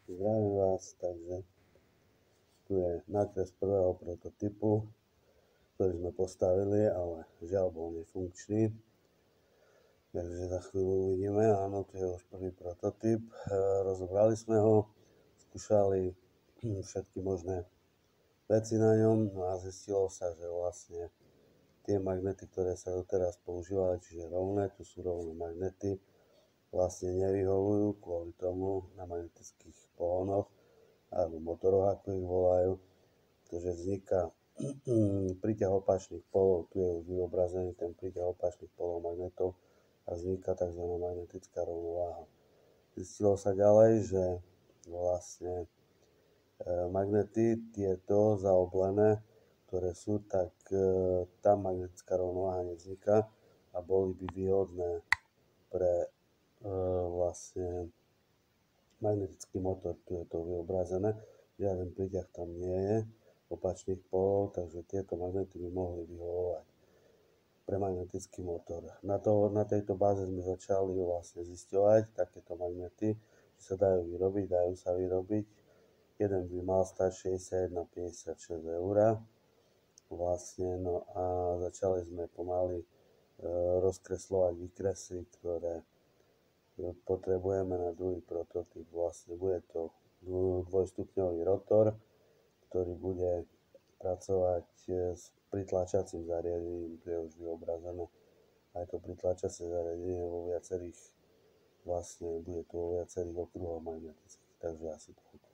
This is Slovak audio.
Zdravím vás, takže tu je nákres prvého prototypu, ktorý sme postavili, ale žiaľ bol nefunkčný. Takže za chvíľu uvidíme, áno, tu je už prvý prototyp. Rozobrali sme ho, skúšali všetky možné veci na ňom, no a zistilo sa, že vlastne tie magnety, ktoré sa doteraz používali, čiže rovné, tu sú rovné magnety, vlastne nevyhovujú kvôli tomu na magnetických pohónoch alebo motoroch, ako ich volajú, pretože vzniká príťah opačných polov, tu je už vyobrazený ten príťah opačných polov magnetov a vzniká tzv. Magnetická rovnováha. Zistilo sa ďalej, že vlastne magnety tieto zaoblené, ktoré sú, tak tam magnetická rovnováha nevzniká a boli by výhodné pre vlastne magnetický motor. Tu je to vyobrazené, žiaden príťah tam nie je opačných polov, takže tieto magnety by mohli vyhovovať pre magnetický motor. Na tejto báze sme začali vlastne zisťovať takéto magnety, či sa dajú sa vyrobiť. Jeden by mal stať 61,56 eur. Vlastne, no a začali sme pomaly rozkreslovať výkresy, ktoré potrebujeme na druhý prototyp. Vlastne bude to dvojstupňový rotor, ktorý bude pracovať s pritlačacím zariadením, tu je už vyobrazené. Aj to pritlačacie zariadenie vo viacerých, vlastne bude to vo viacerých okruhoch magnetických, takže asi toľko.